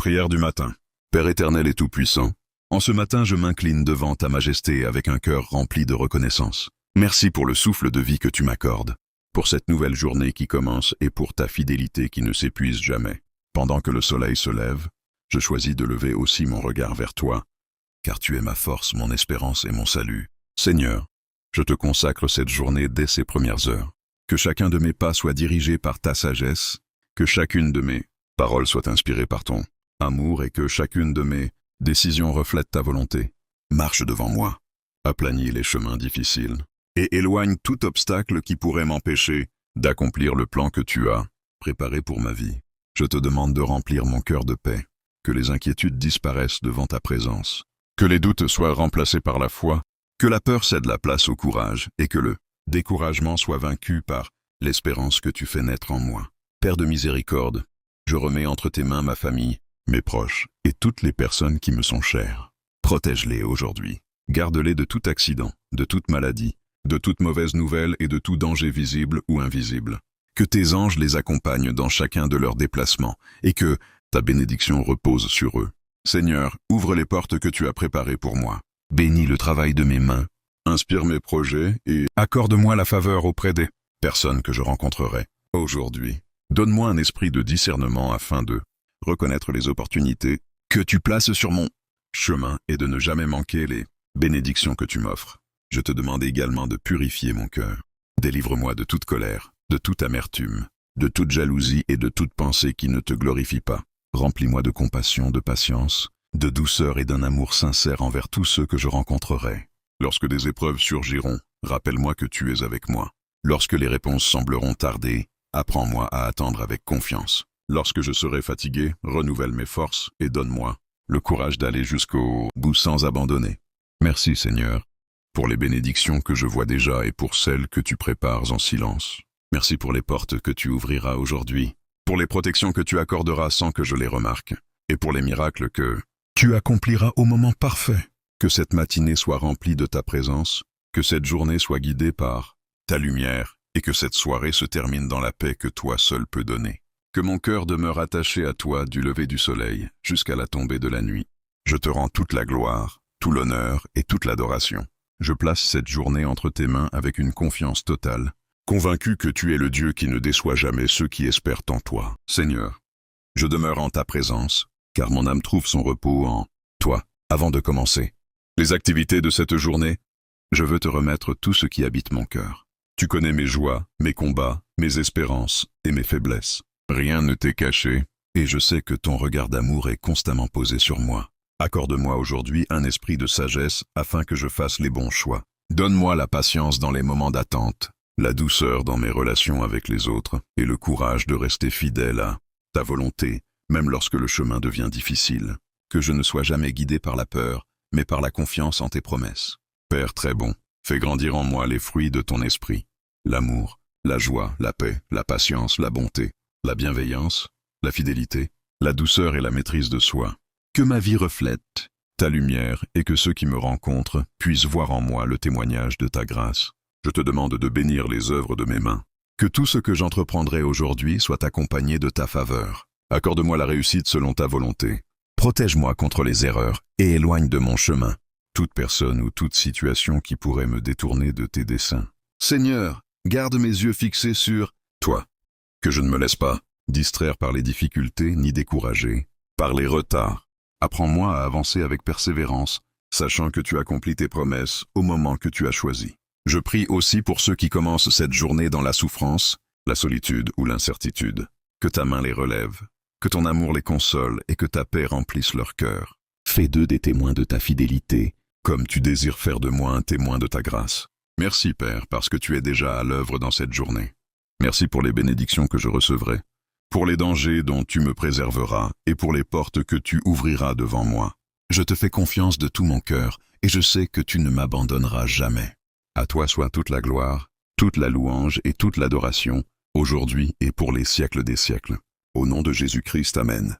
Prière du matin. Père éternel et tout-puissant, en ce matin je m'incline devant ta majesté avec un cœur rempli de reconnaissance. Merci pour le souffle de vie que tu m'accordes, pour cette nouvelle journée qui commence et pour ta fidélité qui ne s'épuise jamais. Pendant que le soleil se lève, je choisis de lever aussi mon regard vers toi, car tu es ma force, mon espérance et mon salut. Seigneur, je te consacre cette journée dès ses premières heures. Que chacun de mes pas soit dirigé par ta sagesse, que chacune de mes paroles soit inspirée par ton amour et que chacune de mes décisions reflète ta volonté. Marche devant moi, aplanis les chemins difficiles et éloigne tout obstacle qui pourrait m'empêcher d'accomplir le plan que tu as préparé pour ma vie. Je te demande de remplir mon cœur de paix, que les inquiétudes disparaissent devant ta présence, que les doutes soient remplacés par la foi, que la peur cède la place au courage et que le découragement soit vaincu par l'espérance que tu fais naître en moi. Père de miséricorde, je remets entre tes mains ma famille, mes proches et toutes les personnes qui me sont chères. Protège-les aujourd'hui. Garde-les de tout accident, de toute maladie, de toute mauvaise nouvelle et de tout danger visible ou invisible. Que tes anges les accompagnent dans chacun de leurs déplacements et que ta bénédiction repose sur eux. Seigneur, ouvre les portes que tu as préparées pour moi. Bénis le travail de mes mains. Inspire mes projets et accorde-moi la faveur auprès des personnes que je rencontrerai aujourd'hui. Donne-moi un esprit de discernement afin de reconnaître les opportunités que tu places sur mon chemin et de ne jamais manquer les bénédictions que tu m'offres. Je te demande également de purifier mon cœur. Délivre-moi de toute colère, de toute amertume, de toute jalousie et de toute pensée qui ne te glorifie pas. Remplis-moi de compassion, de patience, de douceur et d'un amour sincère envers tous ceux que je rencontrerai. Lorsque des épreuves surgiront, rappelle-moi que tu es avec moi. Lorsque les réponses sembleront tarder, apprends-moi à attendre avec confiance. Lorsque je serai fatigué, renouvelle mes forces et donne-moi le courage d'aller jusqu'au bout sans abandonner. Merci Seigneur, pour les bénédictions que je vois déjà et pour celles que tu prépares en silence. Merci pour les portes que tu ouvriras aujourd'hui, pour les protections que tu accorderas sans que je les remarque, et pour les miracles que tu accompliras au moment parfait. Que cette matinée soit remplie de ta présence, que cette journée soit guidée par ta lumière, et que cette soirée se termine dans la paix que toi seul peux donner. Que mon cœur demeure attaché à toi du lever du soleil jusqu'à la tombée de la nuit. Je te rends toute la gloire, tout l'honneur et toute l'adoration. Je place cette journée entre tes mains avec une confiance totale, convaincu que tu es le Dieu qui ne déçoit jamais ceux qui espèrent en toi. Seigneur, je demeure en ta présence, car mon âme trouve son repos en toi. Avant de commencer les activités de cette journée, je veux te remettre tout ce qui habite mon cœur. Tu connais mes joies, mes combats, mes espérances et mes faiblesses. Rien ne t'est caché, et je sais que ton regard d'amour est constamment posé sur moi. Accorde-moi aujourd'hui un esprit de sagesse afin que je fasse les bons choix. Donne-moi la patience dans les moments d'attente, la douceur dans mes relations avec les autres, et le courage de rester fidèle à ta volonté, même lorsque le chemin devient difficile. Que je ne sois jamais guidé par la peur, mais par la confiance en tes promesses. Père très bon, fais grandir en moi les fruits de ton esprit. L'amour, la joie, la paix, la patience, la bonté, la bienveillance, la fidélité, la douceur et la maîtrise de soi. Que ma vie reflète ta lumière et que ceux qui me rencontrent puissent voir en moi le témoignage de ta grâce. Je te demande de bénir les œuvres de mes mains. Que tout ce que j'entreprendrai aujourd'hui soit accompagné de ta faveur. Accorde-moi la réussite selon ta volonté. Protège-moi contre les erreurs et éloigne de mon chemin toute personne ou toute situation qui pourrait me détourner de tes desseins. Seigneur, garde mes yeux fixés sur toi. Que je ne me laisse pas distraire par les difficultés ni décourager par les retards. Apprends-moi à avancer avec persévérance, sachant que tu accomplis tes promesses au moment que tu as choisi. Je prie aussi pour ceux qui commencent cette journée dans la souffrance, la solitude ou l'incertitude. Que ta main les relève, que ton amour les console et que ta paix remplisse leur cœur. Fais d'eux des témoins de ta fidélité, comme tu désires faire de moi un témoin de ta grâce. Merci Père, parce que tu es déjà à l'œuvre dans cette journée. Merci pour les bénédictions que je recevrai, pour les dangers dont tu me préserveras et pour les portes que tu ouvriras devant moi. Je te fais confiance de tout mon cœur et je sais que tu ne m'abandonneras jamais. À toi soit toute la gloire, toute la louange et toute l'adoration, aujourd'hui et pour les siècles des siècles. Au nom de Jésus-Christ, Amen.